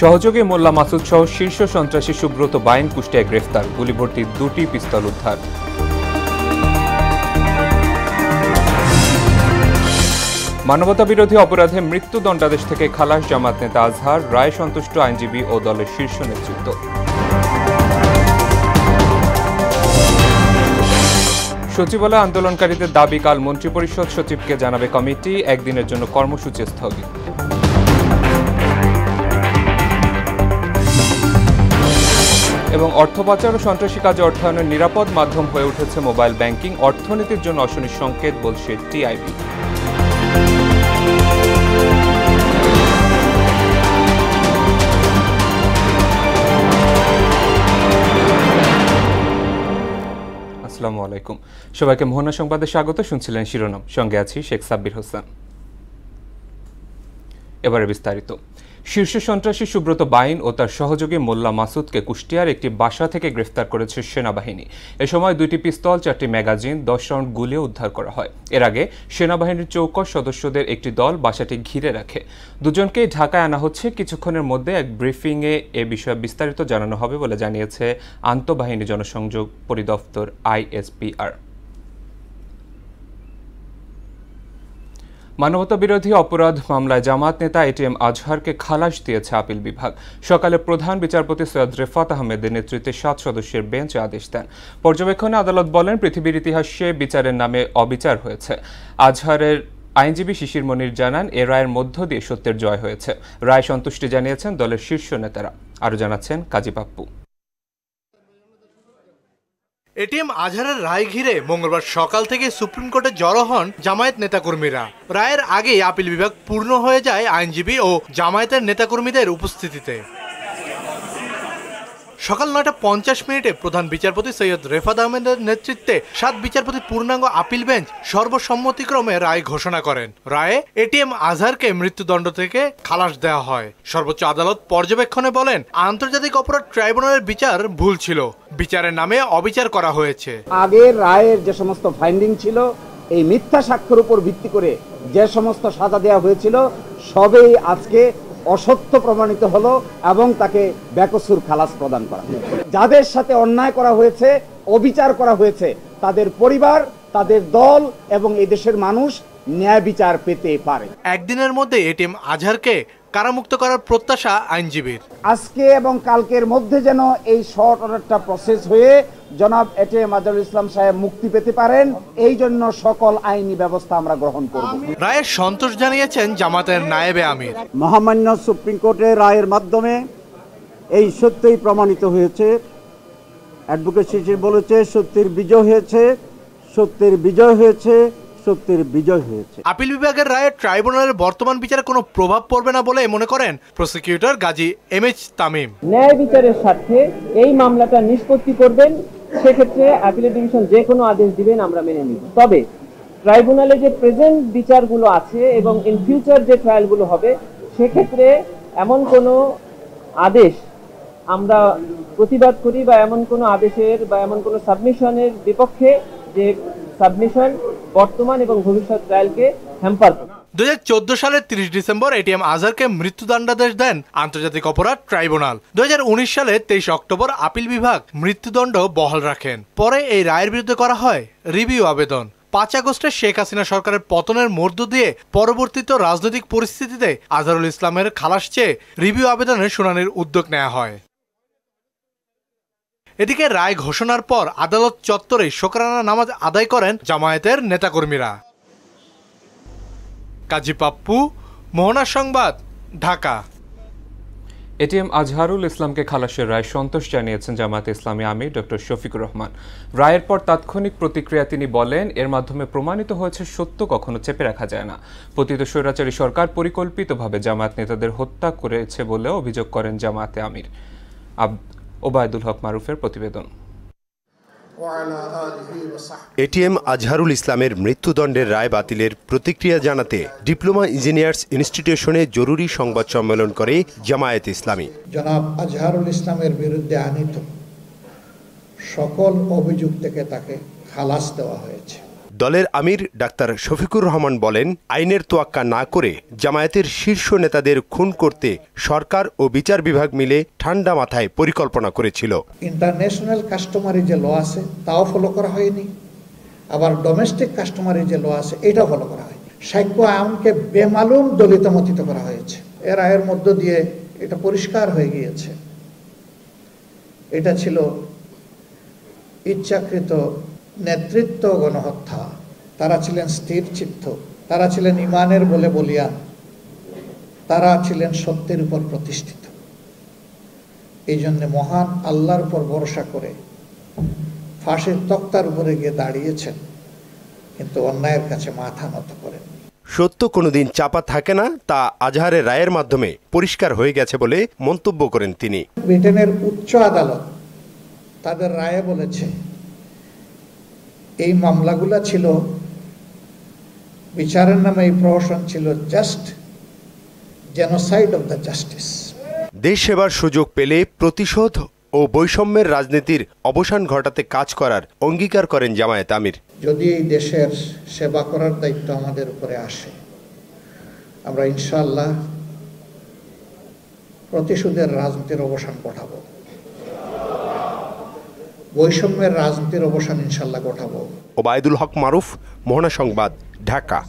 সহযোগী মোল্লা মাসুদ সহ শীর্ষ সন্ত্রাসী সুব্রত বাইন কুষ্টিয়ায় গ্রেফতার, গুলিভর্তি 2টি পিস্তল উদ্ধার। মানবতা বিরোধী অপরাধে মৃত্যুদণ্ডাদেশ থেকে খালাস জামাত নেতা আজহার, রায় সন্তুষ্ট আইনজীবী ও দলের শীর্ষ নেতৃত্ব। সচিবালয় আন্দোলনকারীদের দাবি, কাল মন্ত্রিপরিষদ সচিবকে জানাবে কমিটি, একদিনের জন্য কর্মসূচি স্থগিত। এবং অর্থ পাচার ও সন্ত্রাসী কাজে অর্থায়নের নিরাপদ মাধ্যম হয়ে উঠেছে মোবাইল ব্যাংকিং, অর্থনীতির জন্য অশনি সংকেত বলছে টিআইবি। আসসালামু আলাইকুম, সবাইকে মোহনা সংবাদে স্বাগত। শুনছিলেন শিরোনাম, সঙ্গে আছি শেখ সাব্বির হোসেন। এবারে বিস্তারিত। শীর্ষ সন্ত্রাসী সুব্রত বাইন ও তার সহযোগী মোল্লা মাসুদকে কুষ্টিয়ার একটি বাসা থেকে গ্রেফতার করেছে সেনাবাহিনী। এ সময় 2টি পিস্তল, 4টি ম্যাগাজিন, 10 রাউন্ড গুলিও উদ্ধার করা হয়। এর আগে সেনাবাহিনীর চৌকস সদস্যদের একটি দল বাসাটি ঘিরে রাখে। দুজনকেই ঢাকায় আনা হচ্ছে। কিছুক্ষণের মধ্যে এক ব্রিফিংয়ে এ বিষয়ে বিস্তারিত জানানো হবে বলে জানিয়েছে আন্তঃবাহিনী জনসংযোগ পরিদপ্তর ISPR। মানবতা বিরোধী অপরাধ মামলায় জামাত নেতা ATM আজহারকে খালাস দিয়েছে আপিল বিভাগ। সকালে প্রধান বিচারপতি সৈয়দ রেফাত আহমেদের নেতৃত্বে 7 সদস্যের বেঞ্চ আদেশ দেন। পর্যবেক্ষণে আদালত বলেন, পৃথিবীর ইতিহাসে বিচারের নামে অবিচার হয়েছে। আজহারের আইনজীবী শিশির মনির জানান, এ রায়ের মধ্য দিয়ে সত্যের জয় হয়েছে। রায় সন্তুষ্টি জানিয়েছেন দলের শীর্ষ নেতারা। আরও জানাচ্ছেন কাজী পাপ্পু। ATM আজহারের রায় ঘিরে মঙ্গলবার সকাল থেকে সুপ্রিম কোর্টে জড়ো হন জামায়াত নেতাকর্মীরা। রায়ের আগেই আপিল বিভাগ পূর্ণ হয়ে যায় আইনজীবী ও জামায়াতের নেতাকর্মীদের উপস্থিতিতে। সকাল 9:50 প্রধান বিচারপতি সৈয়দ রেফাত আহমেদের নেতৃত্বে 7 বিচারপতির পূর্ণাঙ্গ আপিল বেঞ্চ সর্বসম্মতিক্রমে রায় ঘোষণা করেন। রায়ে ATM আজহারকে মৃত্যুদণ্ড থেকে খালাস দেওয়া হয়। সর্বোচ্চ আদালত পর্যবেক্ষণে বলেন, আন্তর্জাতিক অপরাধ ট্রাইব্যুনালের বিচার ভুল ছিল, বিচারের নামে অবিচার করা হয়েছে। আগের রায়ের যে সমস্ত ফাইন্ডিং ছিল, এই মিথ্যা সাক্ষ্যের উপর ভিত্তি করে যে সমস্ত সাজা দেওয়া হয়েছিল, সবই আজকে অসত্য প্রমাণিত হলো এবং তাকে বেকসুর খালাস প্রদান করা। যাদের সাথে অন্যায় করা হয়েছে, অবিচার করা হয়েছে, তাদের পরিবার, তাদের দল এবং এই দেশের মানুষ ন্যায় বিচার পেতে পারে। একদিনের মধ্যে ATM আজহারকে কারামুক্ত করার প্রত্যাশা আইনজীবীর। আজকে এবং কালকের মধ্যে যেন এই শর্ট অর্ডারটা প্রসেস হয়ে জনাব ATM আজহারুল ইসলাম সাহেব মুক্তি পেতে পারেন, এই জন্য সকল আইনি ব্যবস্থা আমরা গ্রহণ করব। রায়ে সন্তোষ জানিয়েছেন জামাতের নায়েবে আমির। মহামান্য সুপ্রিম কোর্টের রায়ের মাধ্যমে এই সত্যই প্রমাণিত হয়েছে। অ্যাডভোকেট শিশির বলেছে, সত্যের বিজয় হয়েছে, সত্যের বিজয় হয়েছে, সত্যের বিজয় হয়েছে। আপিল বিভাগের রায়ে ট্রাইব্যুনালের বর্তমান বিচারে কোনো প্রভাব পড়বে না বলে মনে করেন প্রসিকিউটর গাজী MH তামিম। ন্যায় বিচারের স্বার্থে এই মামলাটা নিষ্পত্তি করবেন, সেক্ষেত্রে অ্যাপিলেট ডিভিশন যে কোনো আদেশ দিবেন আমরা মেনে নিব। তবে ট্রাইব্যুনালে যে প্রেজেন্ট বিচারগুলো আছে এবং ইন ফিউচার যে ট্রায়ালগুলো হবে, সেক্ষেত্রে এমন কোনো আদেশ আমরা প্রতিবাদ করি বা এমন কোনো আদেশের বা এমন কোনো সাবমিশনের বিপক্ষে যে সাবমিশন বর্তমান এবং ভবিষ্যৎ ট্রায়ালকে হ্যাম্পার করে। 2014 সালের 30 ডিসেম্বর ATM আজহারকে মৃত্যুদণ্ডাদেশ দেন আন্তর্জাতিক অপরাধ ট্রাইব্যুনাল। 2019 সালে 23 অক্টোবর আপিল বিভাগ মৃত্যুদণ্ড বহাল রাখেন। পরে এই রায়ের বিরুদ্ধে করা হয় রিভিউ আবেদন। 5 আগস্টে শেখ হাসিনা সরকারের পতনের মধ্য দিয়ে পরবর্তীতে রাজনৈতিক পরিস্থিতিতে আজহারুল ইসলামের খালাস চেয়ে রিভিউ আবেদনের শুনানির উদ্যোগ নেওয়া হয়। এদিকে রায় ঘোষণার পর আদালত চত্বরে শোকরানা নামাজ আদায় করেন জামায়াতের নেতাকর্মীরা। কাজী পাপ্পু, মোহনা সংবাদ, ঢাকা। ATM আজহারুল ইসলামকে খালাসের রায় সন্তোষ জানিয়েছেন জামায়াতে ইসলামী আমির ডক্টর শফিকুর রহমান। রায়ের পর তাৎক্ষণিক প্রতিক্রিয়া তিনি বলেন, এর মাধ্যমে প্রমাণিত হয়েছে সত্য কখনো চেপে রাখা যায় না। পতিত স্বৈরাচারী সরকার পরিকল্পিতভাবে জামায়াত নেতাদের হত্যা করেছে বলেও অভিযোগ করেন জামায়াতে আমির। ওবায়দুল হক মারুফের প্রতিবেদন। ATM আজহারুল ইসলামের মৃত্যুদণ্ডের রায় বাতিলের প্রতিক্রিয়া জানাতে ডিপ্লোমা ইঞ্জিনিয়ার্স ইনস্টিটিউশনে জরুরি সংবাদ সম্মেলন করে জামায়াতে ইসলামী। জনাব আজহারুল ইসলামের বিরুদ্ধে আনীত সকল অভিযোগ থেকে তাকে খালাস দেওয়া হয়েছে। দলের আমির ডাক্তার শফিকুর রহমান বলেন, আইনের তোয়াক্কা না করে জামায়াতের শীর্ষ নেতাদের খুন করতে সরকার ও বিচার বিভাগ মিলে ঠান্ডা মাথায় পরিকল্পনা করেছিল। ইন্টারন্যাশনাল কাস্টমারি যে ল আছে তাও ফলো করা হয়নি, আবার ডোমেস্টিক কাস্টমারি যে ল আছে এটাও ফলো করা হয়নি। সাক্ষ্য আইনকে বেমালুম দলিতমতিত করা হয়েছে। এর রায়ের মধ্য দিয়ে এটা পরিষ্কার হয়ে গিয়েছে, এটা ছিল ইচ্ছাকৃত নেতৃত্ব গণহত্যা। তারা ছিলেন স্থির চিত্ত, তারা ছিলেন ইমানের বলে বলিয়ান, তারা ছিলেন সত্যের উপর প্রতিষ্ঠিত। এই জন্য মহান আল্লাহর উপর ভরসা করে ফাঁসির তক্তার উপরে গিয়ে দাঁড়িয়েছেন, কিন্তু অন্যায়ের কাছে মাথা নত করেন। সত্য কোনোদিন চাপা থাকে না, তা আজহারের রায়ের মাধ্যমে পরিষ্কার হয়ে গেছে বলে মন্তব্য করেন তিনি। ব্রিটেনের উচ্চ আদালত তাদের রায়ে বলেছে এই মামলাগুলা ছিল, বিচারের নামে এই প্রহসন ছিল just genocide of the justice. দেশ সেবার সুযোগ পেলে প্রতিশোধ ও বৈষম্যের রাজনীতির অবসান ঘটাতে কাজ করার অঙ্গীকার করেন জামায়াত আমির। যদি এই দেশের সেবা করার দায়িত্ব আমাদের উপরে আসে, আমরা ইনশাআল্লাহ প্রতিশোধের রাজনীতির অবসান ঘটাবো, বৈষম্যের রাজনীতির অবসান ইনশাআল্লাহ ঘটাবো। ওবায়দুল হক মারুফ, মোহনা সংবাদ, ঢাকা।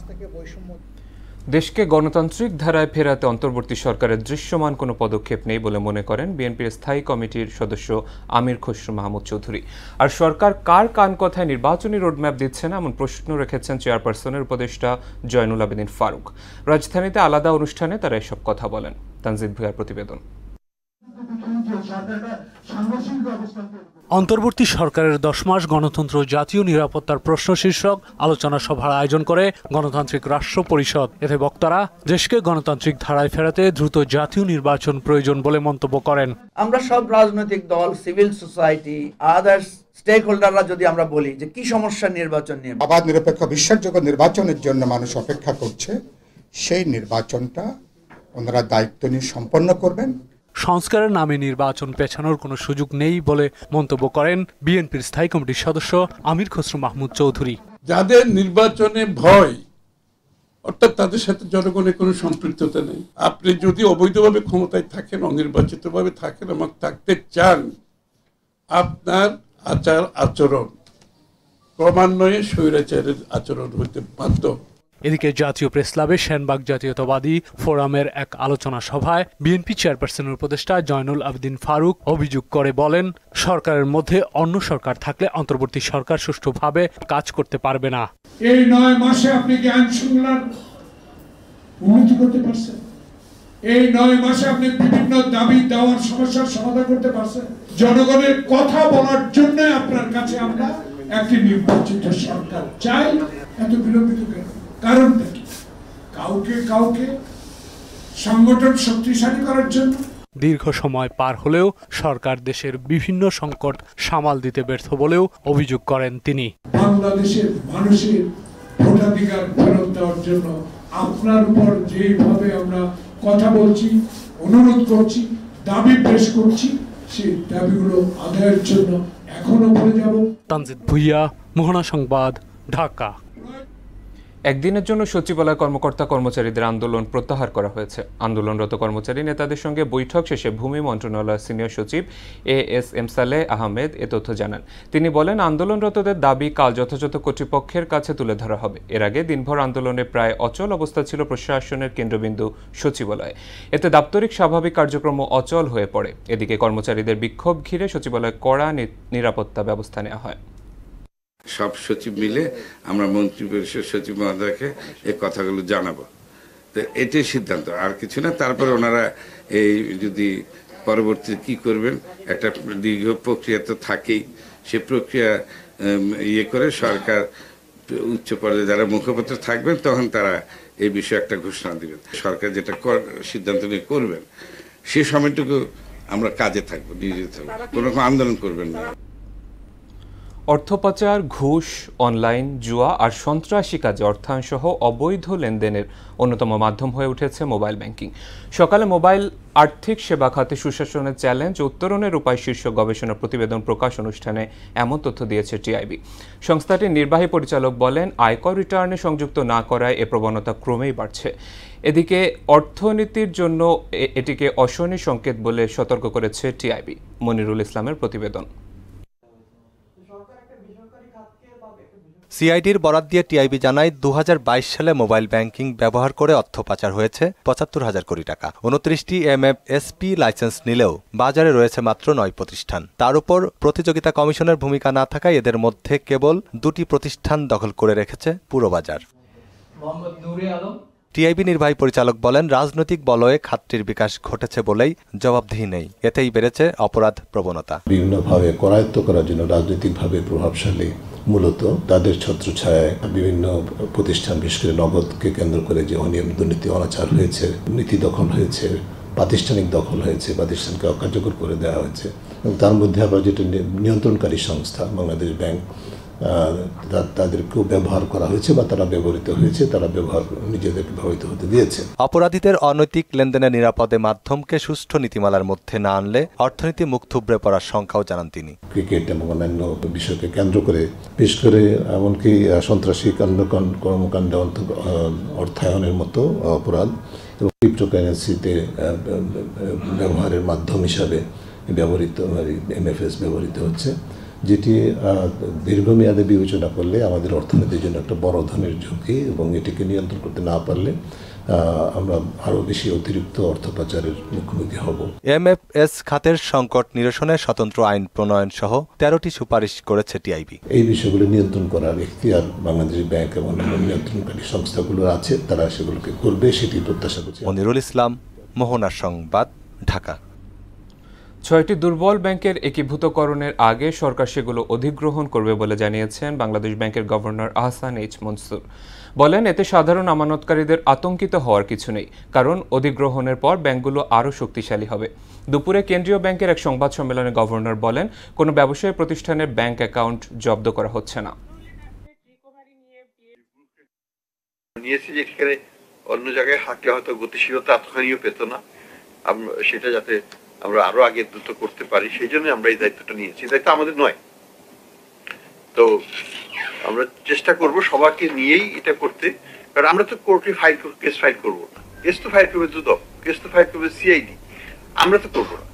দেশকে গণতান্ত্রিক ধারায় ফেরাতে অন্তর্বর্তী সরকারের দৃশ্যমান কোনো পদক্ষেপ নেই বলে মনে করেন বিএনপির স্থায়ী কমিটির সদস্য আমির খসরু মাহমুদ চৌধুরী। আর সরকার কার কান কথায় নির্বাচনী রোডম্যাপ দিচ্ছে না এমন প্রশ্ন রেখেছেন চেয়ারপারসনের উপদেষ্টা জয়নুল আবেদিন ফারুক। রাজধানীতে আলাদা অনুষ্ঠানে তারা এসব কথা বলেন। তানজিদ ভুঁইয়ার প্রতিবেদন। অন্তর্বর্তী সরকারের 10 মাস গণতন্ত্র জাতীয় নিরাপত্তার প্রশ্ন শীর্ষক আলোচনা সভার আয়োজন করে গণতান্ত্রিক রাষ্ট্র পরিষদ। এতে বক্তারা দেশকে গণতান্ত্রিক ধারায় ফেরাতে দ্রুত জাতীয় নির্বাচন প্রয়োজন বলে মন্তব্য করেন। আমরা সব রাজনৈতিক দল, সিভিল সোসাইটি, আদার্স স্টেক হোল্ডাররা যদি আমরা বলি যে কি সমস্যা নির্বাচন নিয়ে, অবাধ নিরপেক্ষ বিশ্বাসযোগ্য নির্বাচনের জন্য মানুষ অপেক্ষা করছে, সেই নির্বাচনটা ওনারা দায়িত্ব নিয়ে সম্পন্ন করবেন। সংস্কারের নামে নির্বাচন পেছানোর কোনো সুযোগ নেই বলে মন্তব্য করেন বিএনপির স্থায়ী কমিটির সদস্য আমির খসরু মাহমুদ চৌধুরী। যাদের নির্বাচনে ভয়, অর্থাৎ তাদের সাথে জনগণের কোনো সম্পৃক্ততা নেই, আপনি যদি অবৈধভাবে ক্ষমতায় থাকেন, অনির্বাচিতভাবে থাকেন এবং থাকতে চান, আপনার আচরণ ক্রমান্বয়ে স্বৈরাচারের আচরণ হতে বাধ্য। এদিকে জাতীয় প্রেস ক্লাবে সেনবাগ জাতীয়তাবাদী ফোরামের এক আলোচনা সভায় বিএনপি চেয়ারপারসনের উপদেষ্টা জয়নুল আবেদিন ফারুক অভিযোগ করে বলেন, সরকারের মধ্যে অন্য সরকার থাকলে অন্তর্বর্তী সরকার সুষ্ঠুভাবে কাজ করতে পারবে না। এই 9 মাসে আপনি কি আইন শৃঙ্খলার উন্নতি করতে পারছেন? এই 9 মাসে আপনি বিভিন্ন দাবি দেওয়ার সমস্যার সমাধান করতে পারছেন? জনগণের কথা বলার জন্য আপনার কাছে আমরা একটি নির্বাচিত সরকার চাই। এত বিলম্বিত কেন? কারণটা কি? কাউকে সংগঠন শক্তিশালী করার জন্য। দীর্ঘ সময় পার হলেও সরকার দেশের বিভিন্ন সংকট সামাল দিতে ব্যর্থ বলেও অভিযোগ করেন তিনি। বাংলাদেশের মানুষের ভোটাধিকার ফেরত দেওয়ার জন্য আপনার উপর যেভাবে আমরা কথা বলছি, অনুরোধ করছি, দাবি পেশ করছি, সেই দাবিগুলো আদায়ের জন্য এখনো বলে যাব। তানজিদ ভুঁইয়া, মোহনা সংবাদ, ঢাকা। একদিনের জন্য সচিবালয় কর্মকর্তা কর্মচারীদের আন্দোলন প্রত্যাহার করা হয়েছে। আন্দোলনরত কর্মচারী নেতাদের সঙ্গে বৈঠক শেষে ভূমি মন্ত্রণালয়ের সিনিয়র সচিব ASM সালেহ আহমেদ এ তথ্য জানান। তিনি বলেন, আন্দোলনরতদের দাবি কাল যথাযথ কর্তৃপক্ষের কাছে তুলে ধরা হবে। এর আগে দিনভর আন্দোলনে প্রায় অচল অবস্থা ছিল প্রশাসনের কেন্দ্রবিন্দু সচিবালয়ে। এতে দাপ্তরিক স্বাভাবিক কার্যক্রম অচল হয়ে পড়ে। এদিকে কর্মচারীদের বিক্ষোভ ঘিরে সচিবালয়ে কড়া নিরাপত্তা ব্যবস্থা নেওয়া হয়। সব সচিব মিলে আমরা মন্ত্রী পরিষদ সচিব মহোদয়কে এই কথাগুলো জানাবো। তো এটাই সিদ্ধান্ত, আর কিছু না। তারপরে ওনারা এই যদি পরবর্তী কি করবেন, একটা দীর্ঘ প্রক্রিয়া তো থাকেই, সে প্রক্রিয়া করে সরকার উচ্চ পর্যায়ে যারা মুখপাত্র থাকবেন তখন তারা এই বিষয়ে একটা ঘোষণা দিবেন। সরকার যেটা সিদ্ধান্ত নিয়ে করবেন সে সময়টুকু আমরা কাজে থাকবো, নিয়োজিত থাকবো, কোনো রকম আন্দোলন করবেন না। অর্থপাচার, ঘুষ, অনলাইন জুয়া আর সন্ত্রাসী কাজে অর্থায়ন সহ অবৈধ লেনদেনের অন্যতম মাধ্যম হয়ে উঠেছে মোবাইল ব্যাংকিং। সকালে মোবাইল আর্থিক সেবা খাতে সুশাসনের চ্যালেঞ্জ উত্তরণের উপায় শীর্ষক গবেষণা প্রতিবেদন প্রকাশ অনুষ্ঠানে এমন তথ্য দিয়েছে টিআইবি। সংস্থাটির নির্বাহী পরিচালক বলেন, আয়কর রিটার্নে সংযুক্ত না করায় এ প্রবণতা ক্রমেই বাড়ছে। এদিকে অর্থনীতির জন্য এটিকে অশনি সংকেত বলে সতর্ক করেছে টিআইবি। মনিরুল ইসলামের প্রতিবেদন। সিআইডির বরাত দিয়ে টিআইবি জানায় ২০২২ সালে মোবাইল ব্যাংকিং ব্যবহার করে অর্থ পাচার হয়েছে ৭৫,০০০ কোটি টাকা। ২৯টি এমএফএসপি লাইসেন্স নিলেও বাজারে রয়েছে মাত্র ৯ প্রতিষ্ঠান। তার উপর প্রতিযোগিতা কমিশনের ভূমিকা না থাকায় এদের মধ্যে কেবল ২টি প্রতিষ্ঠান দখল করে রেখেছে পুরো বাজার। টিআইবি নির্বাহী পরিচালক বলেন, রাজনৈতিক বলয়ে খাতটির বিকাশ ঘটেছে বলেই জবাবদিহি নেই, এতেই বেড়েছে অপরাধ প্রবণতা। বিভিন্নভাবে করায়ত্ত করার জন্য রাজনৈতিকভাবে প্রভাবশালী মূলত তাদের ছত্রছায়ায় বিভিন্ন প্রতিষ্ঠান, বিশেষ করে নগদকে কেন্দ্র করে যে অনিয়ম, দুর্নীতি, অনাচার হয়েছে, নীতি দখল হয়েছে, প্রাতিষ্ঠানিক দখল হয়েছে, প্রাতিষ্ঠানকে অকার্যকর করে দেওয়া হয়েছে। এবং তার মধ্যে আবার যেটা নিয়ন্ত্রণকারী সংস্থা বাংলাদেশ ব্যাংক, তাদেরকেও ব্যবহার করা হয়েছে বা তারা ব্যবহৃত হয়েছে, তারা নিজেদেরকে ব্যবহৃত হতে দিয়েছে। অপরাধীদের অনৈতিক লেনদেনের নিরাপদে মাধ্যমকে সুষ্ঠু নীতিমালার মধ্যে না আনলে অর্থনীতি মুখ থুবড়ে পড়ার শঙ্কাও জানান তিনি। ক্রিকেট এবং অন্যান্য বিষয়কে কেন্দ্র করে, বিশেষ করে এমনকি সন্ত্রাসী কর্মকাণ্ডে অর্থায়নের মতো অপরাধ এবং ক্রিপ্টোকারেন্সিতে ব্যবহারের মাধ্যম হিসাবে ব্যবহৃত এমএফএস ব্যবহৃত হচ্ছে, যেটি দীর্ঘমেয়াদে বিবেচনা করলে আমাদের অর্থনীতির জন্য একটা বড় ধরনের ঝুঁকি এবং এটিকে নিয়ন্ত্রণ করতে না পারলে আমরা আরও বেশি অতিরিক্ত অর্থ পাচারের মুখোমুখি হব। এমএফএস খাতের সংকট নিরসনে স্বতন্ত্র আইন প্রণয়ন সহ ১৩টি সুপারিশ করেছে টিআইবি। এই বিষয়গুলো নিয়ন্ত্রণ করার এখতিয়ার বাংলাদেশ ব্যাংক এবং নিয়ন্ত্রণকারী সংস্থাগুলো আছে, তারা সেগুলোকে করবে, সেটি প্রত্যাশা করছে। মনিরুল ইসলাম, মোহনার সংবাদ, ঢাকা। ৬টি দুর্বল ব্যাংকের একীভূতকরণের আগে সরকার সেগুলো অধিগ্রহণ করবে বলে জানিয়েছেন বাংলাদেশ ব্যাংকের গভর্নর আহসান এইচ মনসুর। বলেন, এতে সাধারণ আমানতকারীদের আতঙ্কিত হওয়ার কিছু নেই, কারণ অধিগ্রহণের পর ব্যাংকগুলো আরও শক্তিশালী হবে। দুপুরে কেন্দ্রীয় ব্যাংকের এক সংবাদ সম্মেলনে গভর্নর বলেন, কোনো ব্যবসায়ী প্রতিষ্ঠানের ব্যাংক অ্যাকাউন্ট জব্দ করা হচ্ছে না। অন্য জায়গায় হাঁটলে হয়তো গতিশীলতা এতখানিও পেত না, সেটা যাতে আমরা আরো আগে দ্রুত করতে পারি, সেই জন্য আমরা এই দায়িত্বটা নিয়েছি। দায়িত্ব আমাদের নয়, তো আমরা চেষ্টা করব সবাইকে নিয়েই এটা করতে, কারণ আমরা তো কোর্টে কেস ফাইল করবো না। কেস তো ফাইল করবে দুদক, কেস তো ফাইল করবে সিআইডি, আমরা তো করবো না।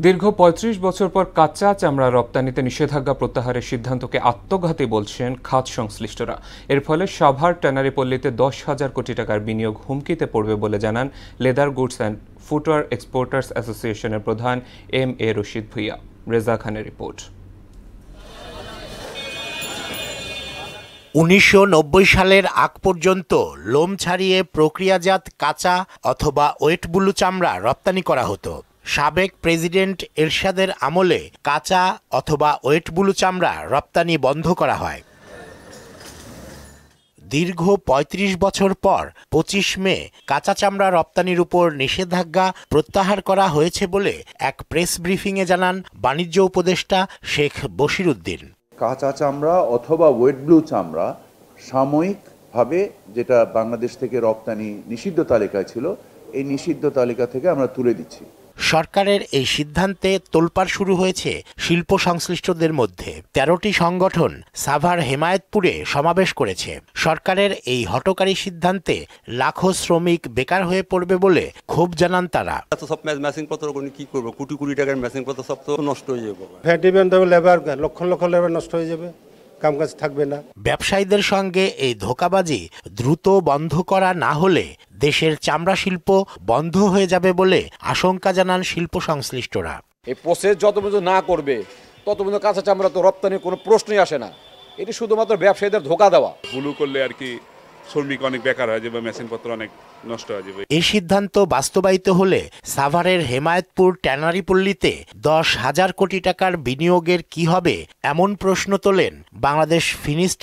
দীর্ঘ ৩৫ বছর পর কাঁচা চামড়া রপ্তানিতে নিষেধাজ্ঞা প্রত্যাহারের সিদ্ধান্তকে আত্মঘাতী বলছেন খাত সংশ্লিষ্টরা। এর ফলে সাভার ট্যানারি পল্লীতে ১০,০০০ কোটি টাকার বিনিয়োগ হুমকিতে পড়বে বলে জানান leather goods and footwear exporters অ্যাসোসিয়েশনের প্রধান এম.এ. রশিদ ভুইয়া। রেজা খানের রিপোর্ট। ১৯৯০ সালের আগ পর্যন্ত লোম ছাড়িয়ে প্রক্রিয়াজাত কাঁচা অথবা ওয়েট ব্লু চামড়া রপ্তানি করা হতো। সাবেক প্রেসিডেন্ট এরশাদের আমলে কাঁচা অথবা ওয়েট ব্লু চামড়া রপ্তানি বন্ধ করা হয়। দীর্ঘ ৩৫ বছর পর ২৫ মে কাঁচা চামড়া রপ্তানির উপর নিষেধাজ্ঞা প্রত্যাহার করা হয়েছে বলে এক প্রেস ব্রিফিংয়ে জানান বাণিজ্য উপদেষ্টা শেখ বশির উদ্দিন। কাঁচা চামড়া অথবা ওয়েট ব্লু চামড়া সাময়িকভাবে যেটা বাংলাদেশ থেকে রপ্তানি নিষিদ্ধ তালিকায় ছিল, এই নিষিদ্ধ তালিকা থেকে আমরা তুলে দিচ্ছি। সরকারের এই সিদ্ধান্তে তোলপাড় শুরু হয়েছে শিল্প সংশ্লিষ্টদের মধ্যে। ১৩টি সংগঠন সাভার হেমায়েতপুরে সমাবেশ করেছে। সরকারের এই হঠকারী সিদ্ধান্তে লাখো শ্রমিক বেকার হয়ে পড়বে বলে ক্ষোভ জানান তারা। সব মেশিন পত্র কি করবো, কোটি কোটি টাকার মেশিন পত্র সব তো নষ্ট হয়ে যাবে, লেবার লক্ষ লক্ষ লেবার নষ্ট হয়ে যাবে, কামকাজ থাকবে না। ব্যবসায়ীদের সঙ্গে এই ধোঁকাবাজি দ্রুত বন্ধ করা না হলে দেশের চামড়া শিল্প বন্ধ হয়ে যাবে বলে আশঙ্কা জানান শিল্প সংশ্লিষ্টরা। এই প্রসেস যত পর্যন্ত না করবে তত পর্যন্ত কাঁচা চামড়া তো রপ্তানির কোনো প্রশ্নই আসে না। এটি শুধুমাত্র ব্যবসায়ীদের ধোঁকা দেওয়া। ব্লু করলে আর কি শ্রমিক অনেক বেকার হয়ে যাবে, মেশিনপত্র অনেক নষ্ট হয়ে যাবে। এই সিদ্ধান্ত বাস্তবায়িত হলে সাভারের হেমায়েতপুর ট্যানারি পল্লীতে 10,000 কোটি টাকার বিনিয়োগের কি হবে এমন প্রশ্ন তোলেন Bangladesh finished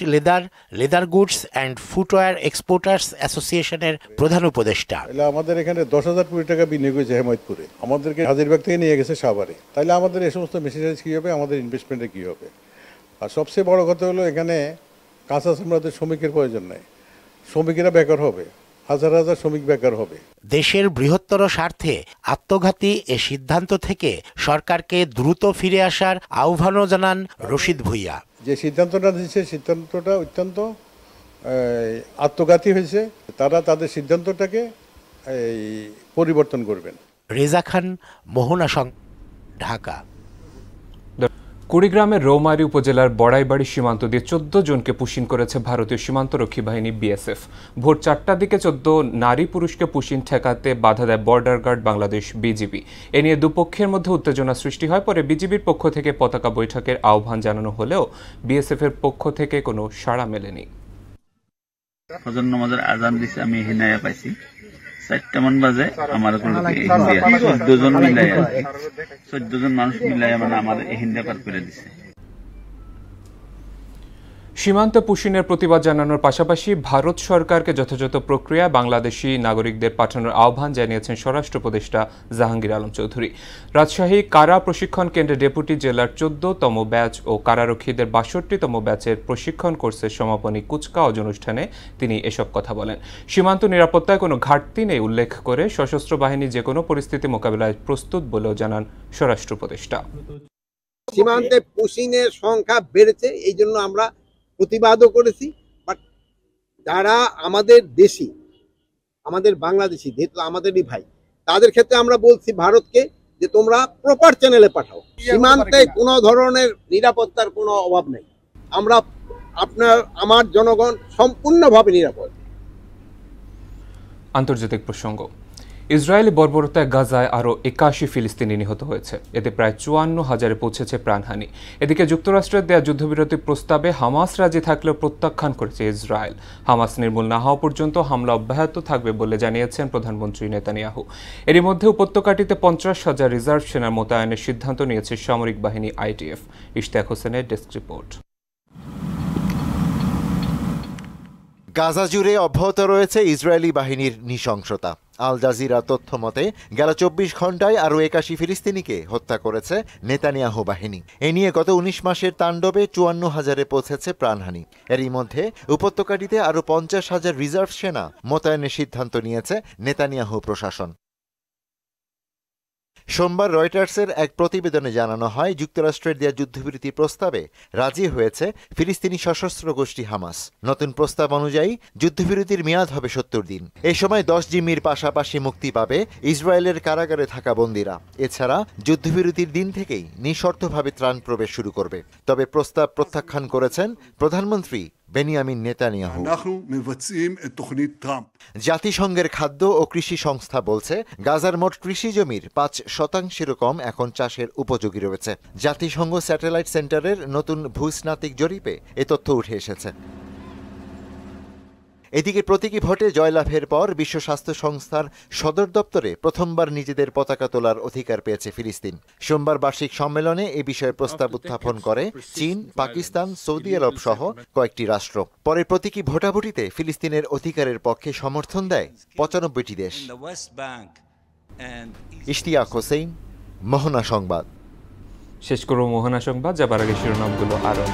leather goods and footwear exporters অ্যাসোসিয়েশনের প্রধান উপদেষ্টা। আমাদের এখানে 10,000 কোটি টাকা বিনিয়োগ হয়েছে হেমায়েতপুরে, আমাদেরকে হাজারবাগ থেকে নিয়ে গেছে সাভারে। তাহলে আমাদের এই সমস্ত মেশিনারিজ কী হবে, আমাদের ইনভেস্টমেন্টে কী হবে? আর সবচেয়ে বড় কথা হলো এখানে কাঁচা চামড়াতে শ্রমিকের প্রয়োজন নেই, শ্রমিকেরা বেকার হবে, হাজার হাজার শ্রমিক বেকার হবে। দেশের বৃহত্তর স্বার্থে আত্মঘাতী এ সিদ্ধান্ত থেকে সরকারকে দ্রুত ফিরে আসার আহ্বানও জানান রশিদ ভূঁইয়া। যে সিদ্ধান্তটা দিচ্ছে সিদ্ধান্তটা অত্যন্ত আত্মঘাতী হয়েছে, তারা তাদের সিদ্ধান্তটাকে পরিবর্তন করবেন। রেজা খান, মোহনা সংবাদ, ঢাকা। কুড়িগ্রামের রৌমারী উপজেলার বড়াইবাড়ি সীমান্ত দিয়ে 14 জনকে পুশিন করেছে ভারতীয় সীমান্তরক্ষী বাহিনী বিএসএফ। ভোর 4টার দিকে 14 নারী পুরুষকে পুশিন ঠেকাতে বাধা দেয় বর্ডার গার্ড বাংলাদেশ বিজিবি। এ নিয়ে দুপক্ষের মধ্যে উত্তেজনা সৃষ্টি হয়। পরে বিজিবির পক্ষ থেকে পতাকা বৈঠকের আহ্বান জানানো হলেও বিএসএফ এর পক্ষ থেকে কোনো সাড়া মেলেনি। ফজর নামাজের আজান দিছে, আমি হিনায়া পাইছি 4টামান বাজে। আমার 14 জন মিলাই 14 জন মানুষ মিলাই মানে আমার হিন্দা পার করে দিছে। সীমান্ত পুশিনের প্রতিবাদ জানানোর পাশাপাশি ভারত সরকারকে যথাযথ প্রক্রিয়ায় বাংলাদেশি নাগরিকদের পাঠানোর আহ্বান জানিয়েছেন স্বরাষ্ট্র উপদেষ্টা জাহাঙ্গীর আলম চৌধুরী। রাজশাহী কারা প্রশিক্ষণ কেন্দ্রে ডেপুটি জেলার 14তম ব্যাচ ও কারারক্ষীদের 62তম ব্যাচের প্রশিক্ষণ কোর্সের সমাপনী কুচকাওয়াজ অনুষ্ঠানে তিনি এসব কথা বলেন। সীমান্ত নিরাপত্তায় কোনো ঘাটতি নেই উল্লেখ করে সশস্ত্র বাহিনী যে কোনো পরিস্থিতি মোকাবিলায় প্রস্তুত বলেও জানান স্বরাষ্ট্র উপদেষ্টা। সীমান্তে পুশিনের সংখ্যা বেড়েছে, এই জন্য আমরা প্রতিবাদও করেছি। বাট যারা আমাদের দেশি, আমাদের বাংলাদেশি, যেহেতু আমাদেরই ভাই, তাদের ক্ষেত্রে আমরা বলছি ভারতকে যে তোমরা প্রপার চ্যানেলে পাঠাও। সীমান্তে কোনো ধরনের নিরাপত্তার কোনো অভাব নেই, আমরা আমার জনগণ সম্পূর্ণভাবে নিরাপদ। আন্তর্জাতিক প্রসঙ্গ। ইসরায়েলি বর্বরতায় গাজায় আরও 81 ফিলিস্তিনি নিহত হয়েছে। এতে প্রায় 54,000-এ পৌঁছেছে প্রাণহানি। এদিকে যুক্তরাষ্ট্রের দেয়া যুদ্ধবিরতি প্রস্তাবে হামাস রাজি থাকলেও প্রত্যাখ্যান করেছে ইসরায়েল। হামাস নির্মূল না হওয়া পর্যন্ত হামলা অব্যাহত থাকবে বলে জানিয়েছেন প্রধানমন্ত্রী নেতানিয়াহু। এরই মধ্যে উপত্যকাটিতে 50,000 রিজার্ভ সেনা মোতায়েনের সিদ্ধান্ত নিয়েছে সামরিক বাহিনী আইডিএফ। ইশতিয়াক হোসেনের ডেস্ক রিপোর্ট। গাজা জুড়ে অব্যাহত রয়েছে ইসরায়েলি বাহিনীর নৃশংসতা। আল জাজিরা তথ্য মতে গেল 24 ঘন্টায় আরও 81 ফিলিস্তিনিকে হত্যা করেছে নেতানিয়াহু বাহিনী। এ নিয়ে গত 19 মাসের তাণ্ডবে 54,000-এ পৌঁছেছে প্রাণহানি। এরই মধ্যে উপত্যকাটিতে আরও 50,000 রিজার্ভ সেনা মোতায়েনের সিদ্ধান্ত নিয়েছে নেতানিয়াহু প্রশাসন। সোমবার রয়টার্সের এক প্রতিবেদনে জানানো হয়, যুক্তরাষ্ট্রের দেয়া যুদ্ধবিরতি প্রস্তাবে রাজি হয়েছে ফিলিস্তিনি সশস্ত্র গোষ্ঠী হামাস। নতুন প্রস্তাব অনুযায়ী যুদ্ধবিরতির মেয়াদ হবে 70 দিন। এই সময় 10 জিম্মির পাশাপাশি মুক্তি পাবে ইসরায়েলের কারাগারে থাকা বন্দীরা। এছাড়া যুদ্ধবিরতির দিন থেকেই নিঃশর্তভাবে ত্রাণ প্রবেশ শুরু করবে। তবে প্রস্তাব প্রত্যাখ্যান করেছেন প্রধানমন্ত্রী বেনিয়ামিন নেতানিয়াহু। জাতিসংঘের খাদ্য ও কৃষি সংস্থা বলছে, গাজার মোট কৃষি জমির 5% কম এখন চাষের উপযোগী রয়েছে। জাতিসংঘ স্যাটেলাইট সেন্টারের নতুন ভূস্নাতিক জরিপে এ তথ্য উঠে এসেছে। এদিকে প্রতীকী ভোটে জয়লাভের পর বিশ্ব স্বাস্থ্য সংস্থার সদর দপ্তরে প্রথমবার নিজেদের পতাকা তোলার অধিকার পেয়েছে ফিলিস্তিন। সোমবার বার্ষিক সম্মেলনে এ বিষয়ে প্রস্তাব উত্থাপন করে চীন, পাকিস্তান, সৌদি আরব সহ কয়েকটি রাষ্ট্র। পরে প্রতীকী ভোটাভুটিতে ফিলিস্তিনের অধিকারের পক্ষে সমর্থন দেয় 95টি দেশ। ইশতিয়াক হোসেন, মোহনা সংবাদ। শেষ করব মোহনা সংবাদ, যাবার আগে শিরোনামগুলো আরো।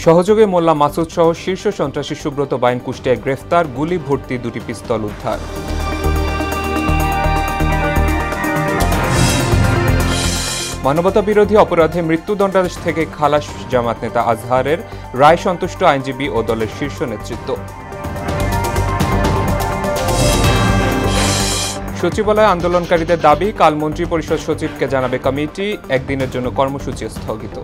সহযোগে মোল্লা মাসুদ সহ শীর্ষ সন্ত্রাসী সুব্রত বাইন কুষ্টিয়ায় গ্রেফতার, গুলি ভর্তি 2টি পিস্তল উদ্ধার। মানবতা বিরোধী অপরাধে মৃত্যুদণ্ডাদেশ থেকে খালাস জামাত নেতা আজহারের রায় সন্তুষ্ট আইনজীবী ও দলের শীর্ষ নেতৃত্ব। সচিবালয় আন্দোলনকারীদের দাবি, কাল মন্ত্রী পরিষদ সচিবকে জানাবে কমিটি, একদিনের জন্য কর্মসূচি স্থগিত।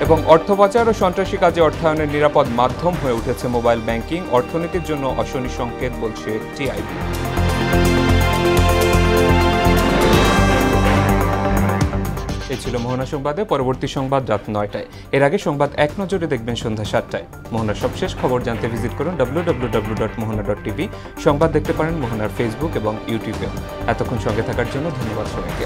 এবং অর্থ পাচার ও সন্ত্রাসী কাজে অর্থায়নের নিরাপদ মাধ্যম হয়ে উঠেছে মোবাইল ব্যাংকিং, অর্থনীতির জন্য অশনি সংকেত বলছে টিআইবি। ছিল মোহনা সংবাদে। পরবর্তী সংবাদ রাত 9টায়। এর আগে সংবাদ এক নজরে দেখবেন সন্ধ্যা 7টায়। মোহনার সবশেষ খবর জানতে ভিজিট করুন www.mohana.tv। সংবাদ দেখতে পারেন মোহনার ফেসবুক এবং ইউটিউবে। এতক্ষণ সঙ্গে থাকার জন্য ধন্যবাদ সবাইকে।